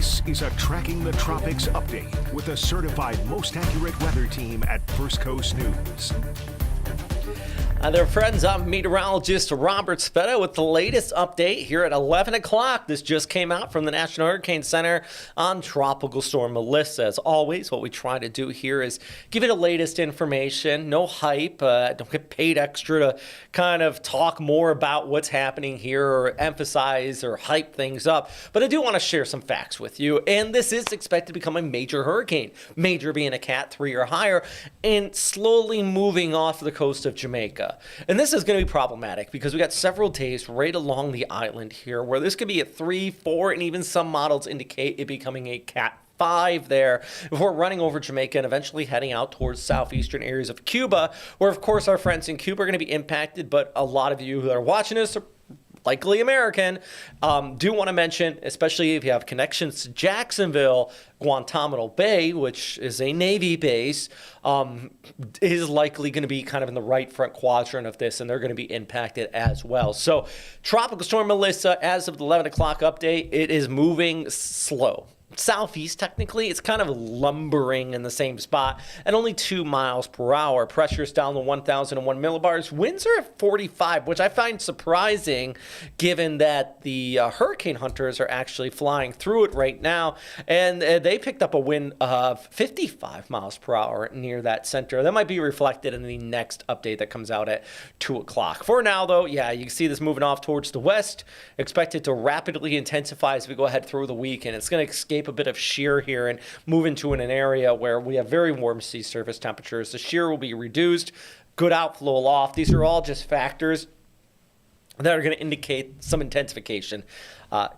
This is a Tracking the Tropics update with a certified most accurate weather team at First Coast News. Hi there, friends. I'm meteorologist Robert Spetta with the latest update here at 11 o'clock. This just came out from the National Hurricane Center on Tropical Storm Melissa. As always, what we try to do here is give you the latest information. No hype. Don't get paid extra to kind of talk more about what's happening here or emphasize or hype things up. But I do want to share some facts with you. And this is expected to become a major hurricane. Major being a Cat 3 or higher and slowly moving off the coast of Jamaica. And this is going to be problematic because we got several days right along the island here where this could be a 3, 4, and even some models indicate it becoming a Cat 5 there before running over Jamaica and eventually heading out towards southeastern areas of Cuba, where of course our friends in Cuba are going to be impacted, but a lot of you that are watching this are likely American, do want to mention, especially if you have connections to Jacksonville, Guantanamo Bay, which is a Navy base, is likely going to be kind of in the right front quadrant of this, and they're going to be impacted as well. So Tropical Storm Melissa, as of the 11 o'clock update, it is moving slow. Southeast, technically, it's kind of lumbering in the same spot at only 2 miles per hour. Pressure's down to 1,001 millibars. Winds are at 45, which I find surprising given that the hurricane hunters are actually flying through it right now. And they picked up a wind of 55 miles per hour near that center. That might be reflected in the next update that comes out at 2 o'clock. For now, though, yeah, you can see this moving off towards the west. Expected to rapidly intensify as we go ahead through the week, and it's going to escape a bit of shear here and move into an area where we have very warm sea surface temperatures. The shear will be reduced, good outflow aloft. These are all just factors that are going to indicate some intensification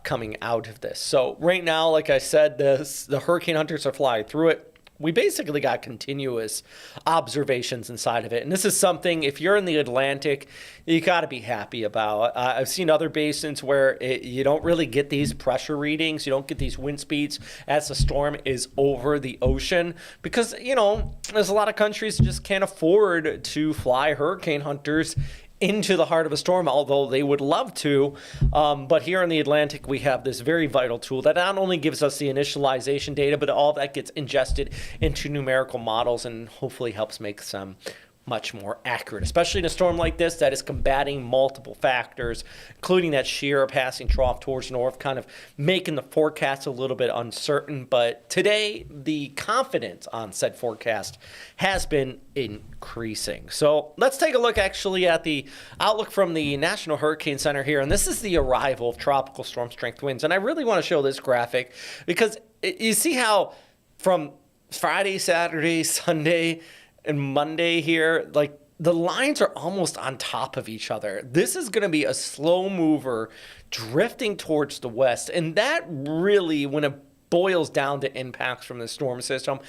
coming out of this. So right now, like I said, the hurricane hunters are flying through it. We basically got continuous observations inside of it. And this is something, if you're in the Atlantic, you got to be happy about. I've seen other basins where you don't really get these pressure readings. You don't get these wind speeds as the storm is over the ocean because, you know, there's a lot of countries that just can't afford to fly hurricane hunters into the heart of a storm, although they would love to. But here in the Atlantic, we have this very vital tool that not only gives us the initialization data, but all that gets ingested into numerical models and hopefully helps make some much more accurate, especially in a storm like this that is combating multiple factors, including that shear passing trough towards north, kind of making the forecast a little bit uncertain. But today, the confidence on said forecast has been increasing. So let's take a look actually at the outlook from the National Hurricane Center here. And this is the arrival of tropical storm strength winds. And I really want to show this graphic because you see how from Friday, Saturday, Sunday, and Monday here, like the lines are almost on top of each other. This is going to be a slow mover drifting towards the west. And that really, when it boils down to impacts from the storm system,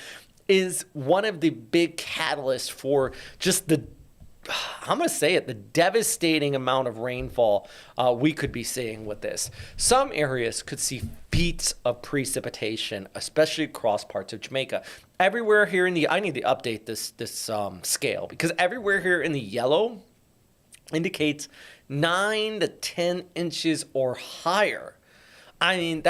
is one of the big catalysts for just I'm going to say it, the devastating amount of rainfall we could be seeing with this. Some areas could see feet of precipitation, especially across parts of Jamaica. Everywhere here in I need to update this scale because everywhere here in the yellow indicates 9 to 10 inches or higher. I mean,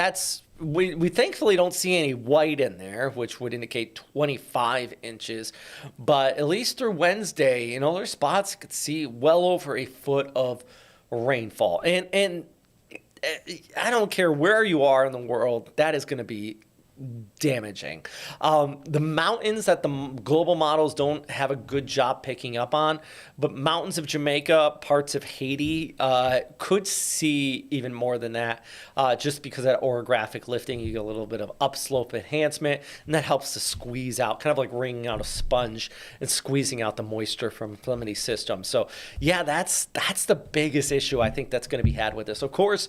we thankfully don't see any white in there, which would indicate 25 inches. But at least through Wednesday, you know, there's spots you could see well over a foot of rainfall. And I don't care where you are in the world, that is going to be damaging. The mountains that the global models don't have a good job picking up on, but mountains of Jamaica, parts of Haiti could see even more than that just because of that orographic lifting. You get a little bit of upslope enhancement, and that helps to squeeze out, kind of like wringing out a sponge and squeezing out the moisture from some of these systems. So yeah, that's the biggest issue I think that's going to be had with this. Of course,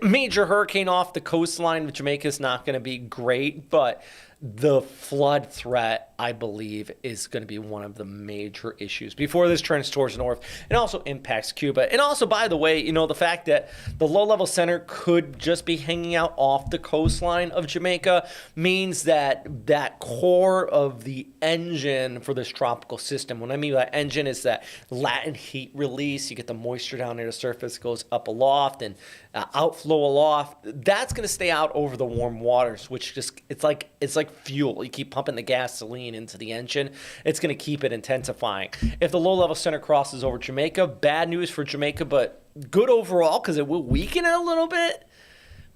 major hurricane off the coastline of Jamaica is not going to be great, but the flood threat, I believe, is going to be one of the major issues before this turns towards the north and also impacts Cuba. And also, by the way, the fact that the low-level center could just be hanging out off the coastline of Jamaica means that that core of the engine for this tropical system, what I mean by engine is that latent heat release. You get the moisture down near the surface, goes up aloft and outflow aloft. That's going to stay out over the warm waters, which just it's like fuel. You keep pumping the gasoline into the engine, it's going to keep it intensifying. If the low-level center crosses over Jamaica, bad news for Jamaica, but good overall because it will weaken it a little bit.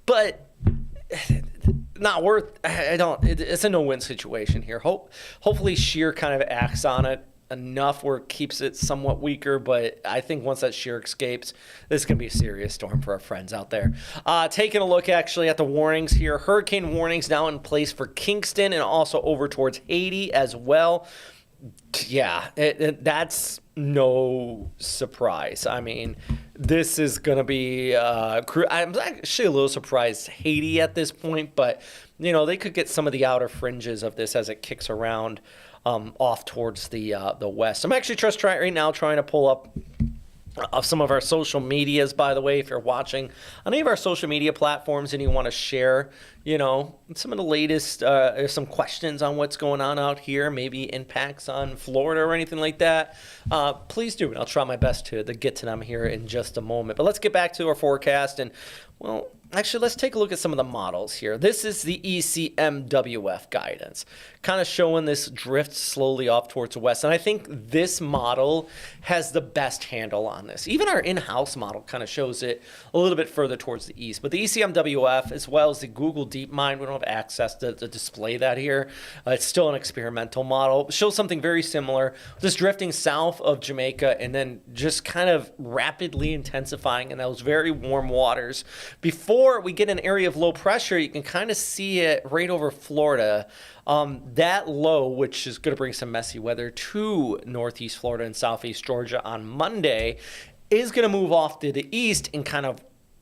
But not worth. It's a no-win situation here. Hopefully, Shear kind of acts on it enough where it keeps it somewhat weaker, but I think once that shear escapes, this is going to be a serious storm for our friends out there. Taking a look actually at the warnings here. Hurricane warnings now in place for Kingston and also over towards Haiti as well. Yeah, that's no surprise. I mean, this is going to be I'm actually a little surprised Haiti at this point, but they could get some of the outer fringes of this as it kicks around off towards the west. I'm actually just trying to pull up some of our social medias, by the way. If you're watching on any of our social media platforms and you want to share, some of the latest, some questions on what's going on out here, maybe impacts on Florida or anything like that, please do. And I'll try my best to get to them here in just a moment. But let's get back to our forecast. And, well, actually, let's take a look at some of the models here. This is the ECMWF guidance, kind of showing this drift slowly off towards the west. And I think this model has the best handle on this. Even our in-house model kind of shows it a little bit further towards the east. But the ECMWF, as well as the Google DeepMind, we don't have access to display that here. It's still an experimental model. It shows something very similar, just drifting south of Jamaica and then just kind of rapidly intensifying in those very warm waters. Before we get an area of low pressure, you can kind of see it right over Florida. That low, which is going to bring some messy weather to northeast Florida and southeast Georgia on Monday, is going to move off to the east and kind of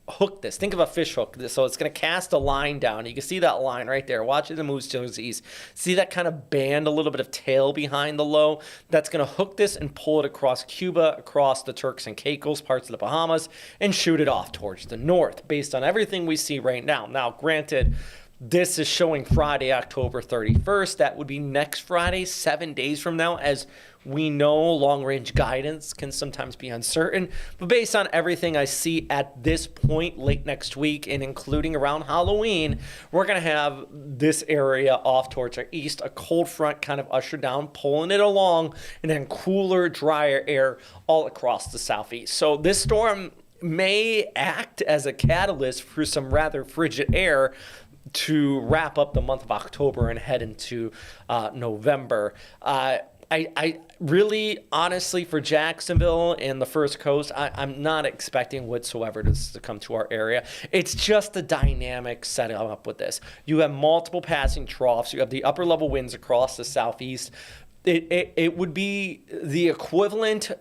hook this. Think of a fish hook. So it's going to cast a line down. You can see that line right there. Watch as it moves towards the east. See that kind of band, a little bit of tail behind the low? That's going to hook this and pull it across Cuba, across the Turks and Caicos, parts of the Bahamas, and shoot it off towards the north based on everything we see right now. Now, granted, this is showing Friday, October 31st. That would be next Friday, 7 days from now. As we know, long-range guidance can sometimes be uncertain. But based on everything I see at this point, late next week, and including around Halloween, we're going to have this area off towards our east, a cold front kind of ushered down, pulling it along, and then cooler, drier air all across the southeast. So this storm may act as a catalyst for some rather frigid air to wrap up the month of October and head into November. I really, honestly, for Jacksonville and the First Coast, I'm not expecting whatsoever to come to our area. It's just the dynamic setting up with this. You have multiple passing troughs. You have the upper level winds across the southeast. It would be the equivalent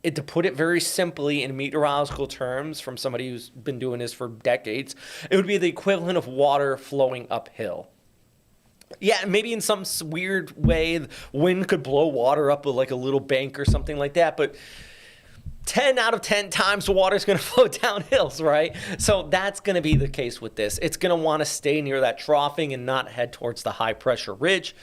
to put it very simply in meteorological terms from somebody who's been doing this for decades, it would be the equivalent of water flowing uphill. Yeah, maybe in some weird way, wind could blow water up like a little bank or something like that, but 10 out of 10 times the water's going to flow down hills, right? So that's going to be the case with this. It's going to want to stay near that troughing and not head towards the high pressure ridge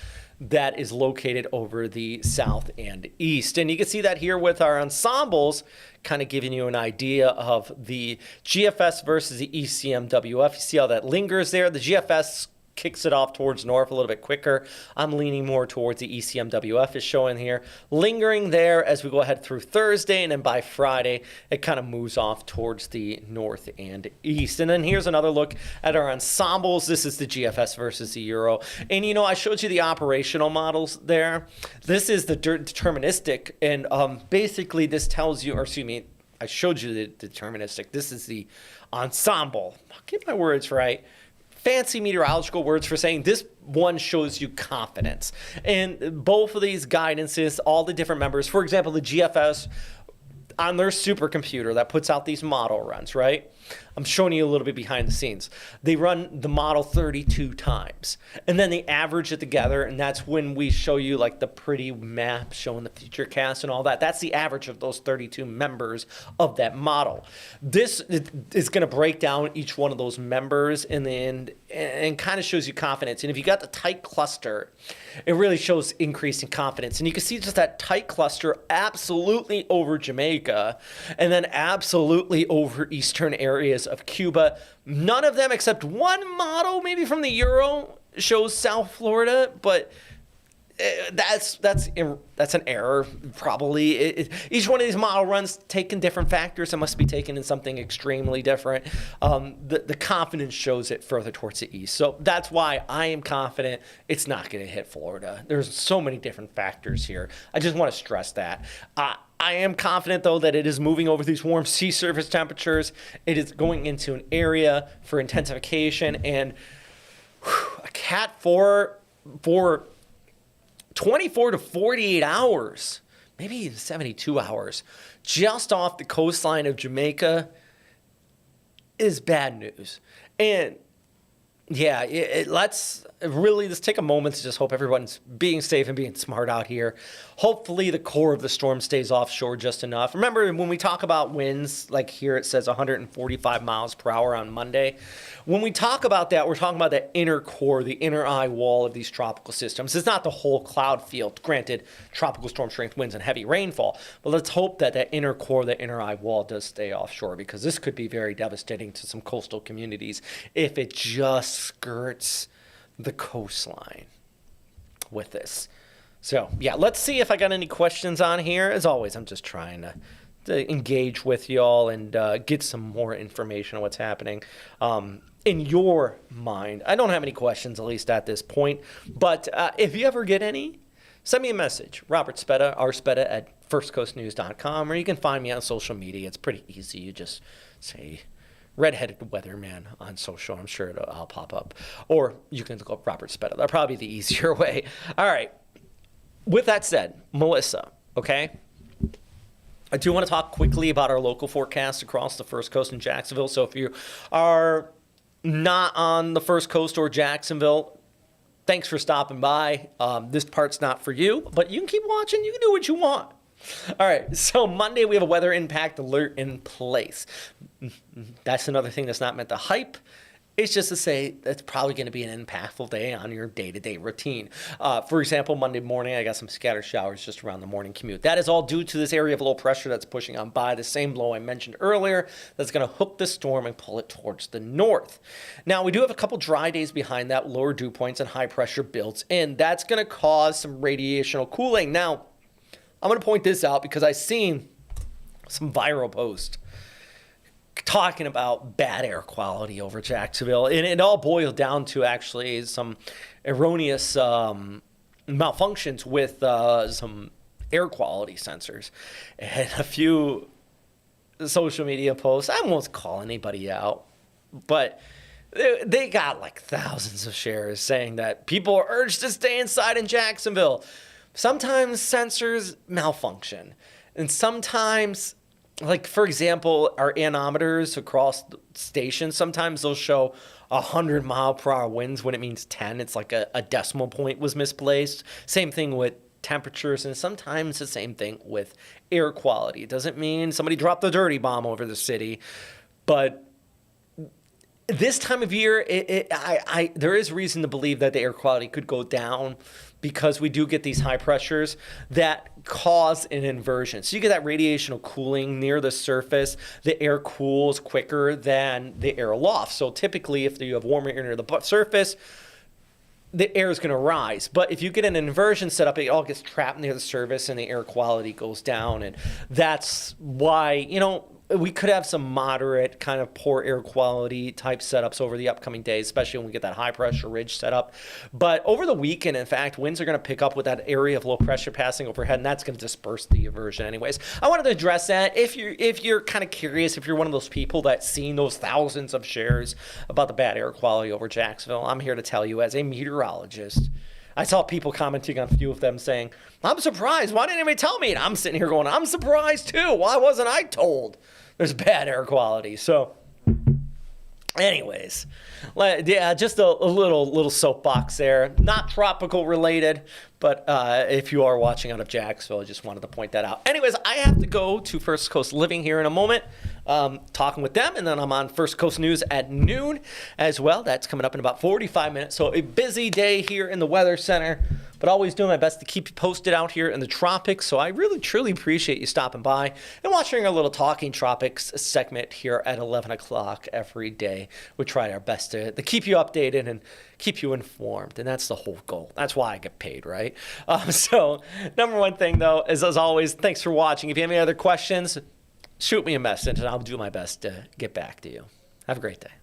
that is located over the south and east. And you can see that here with our ensembles, kind of giving you an idea of the GFS versus the ECMWF. You see how that lingers there? The GFS kicks it off towards north a little bit quicker. I'm leaning more towards the ECMWF is showing here. Lingering there as we go ahead through Thursday, and then by Friday, it kind of moves off towards the north and east. And then here's another look at our ensembles. This is the GFS versus the Euro. And, I showed you the operational models there. This is the deterministic, and basically this tells you, I showed you the deterministic. This is the ensemble. I'll get my words right. Fancy meteorological words for saying this one shows you confidence. And both of these guidances, all the different members, for example, the GFS on their supercomputer that puts out these model runs, right? I'm showing you a little bit behind the scenes. They run the model 32 times, and then they average it together, and that's when we show you like the pretty map showing the future cast and all that. That's the average of those 32 members of that model. This is going to break down each one of those members in the end and kind of shows you confidence. And if you got the tight cluster, it really shows increase in confidence. And you can see just that tight cluster absolutely over Jamaica and then absolutely over eastern areas of Cuba. None of them except one model, maybe from the Euro, shows South Florida, but that's an error, probably. Each one of these model runs taking different factors. It must be taken in something extremely different. The confidence shows it further towards the east. So that's why I am confident it's not going to hit Florida. There's so many different factors here. I just want to stress that. I am confident, though, that it is moving over these warm sea surface temperatures. It is going into an area for intensification. And a Cat 4 for 24 to 48 hours, maybe even 72 hours, just off the coastline of Jamaica is bad news. And yeah, let's take a moment to just hope everyone's being safe and being smart out here. Hopefully the core of the storm stays offshore just enough. Remember, when we talk about winds, like here it says 145 miles per hour on Monday. When we talk about that, we're talking about the inner core, the inner eye wall of these tropical systems. It's not the whole cloud field. Granted, tropical storm strength winds and heavy rainfall. But let's hope that that inner core, the inner eye wall, does stay offshore, because this could be very devastating to some coastal communities if it just skirts the coastline with this. So yeah, let's see if I got any questions on here. As always, I'm just trying to engage with y'all and get some more information on what's happening in your mind. I don't have any questions, at least at this point, but if you ever get any, send me a message. Robert Speta, rspeta at firstcoastnews.com, or you can find me on social media. It's pretty easy. You just say Redheaded Weatherman on social. I'm sure I'll pop up. Or you can look up Robert Speta. That'll probably be the easier way. All right. With that said, Melissa, okay? I do want to talk quickly about our local forecast across the First Coast in Jacksonville. So if you are not on the First Coast or Jacksonville, thanks for stopping by. This part's not for you, but you can keep watching. You can do what you want. All right, so Monday we have a weather impact alert in place. That's another thing that's not meant to hype. It's just to say that's probably going to be an impactful day on your day-to-day routine. For example, Monday morning, I got some scattered showers just around the morning commute. That is all due to this area of low pressure that's pushing on by, the same low I mentioned earlier that's going to hook the storm and pull it towards the north. Now, we do have a couple dry days behind that, lower dew points and high pressure builds in. That's going to cause some radiational cooling. Now, I'm going to point this out because I've seen some viral posts talking about bad air quality over Jacksonville. And it all boiled down to actually some erroneous malfunctions with some air quality sensors. And a few social media posts, I won't call anybody out, but they got like thousands of shares saying that people are urged to stay inside in Jacksonville. Sometimes sensors malfunction, and sometimes, like for example, our anemometers across the station, sometimes they'll show 100 mile per hour winds when it means 10. It's like a decimal point was misplaced. Same thing with temperatures, and sometimes the same thing with air quality. It doesn't mean somebody dropped a dirty bomb over the city, but this time of year, there is reason to believe that the air quality could go down because we do get these high pressures that cause an inversion. So you get that radiational cooling near the surface. The air cools quicker than the air aloft. So typically, if you have warmer air near the surface, the air is going to rise. But if you get an inversion set up, it all gets trapped near the surface and the air quality goes down. And that's why, we could have some moderate kind of poor air quality type setups over the upcoming days, especially when we get that high pressure ridge set up. But over the weekend, in fact, winds are going to pick up with that area of low pressure passing overhead, and that's going to disperse the inversion anyways. I wanted to address that. If you're kind of curious, if you're one of those people that's seen those thousands of shares about the bad air quality over Jacksonville, I'm here to tell you as a meteorologist. I saw people commenting on a few of them saying, I'm surprised. Why didn't anybody tell me? And I'm sitting here going, I'm surprised too. Why wasn't I told there's bad air quality? So Anyways, yeah, just a little soapbox there. Not tropical related, but if you are watching out of Jacksonville, I just wanted to point that out. Anyways, I have to go to First Coast Living here in a moment, talking with them, and then I'm on First Coast News at noon as well. That's coming up in about 45 minutes. So a busy day here in the Weather Center, but always doing my best to keep you posted out here in the tropics. So I really, truly appreciate you stopping by and watching our little Talking Tropics segment here at 11 o'clock every day. We try our best to keep you updated and keep you informed, and that's the whole goal. That's why I get paid, right? So number one thing, though, is as always, thanks for watching. If you have any other questions, shoot me a message, and I'll do my best to get back to you. Have a great day.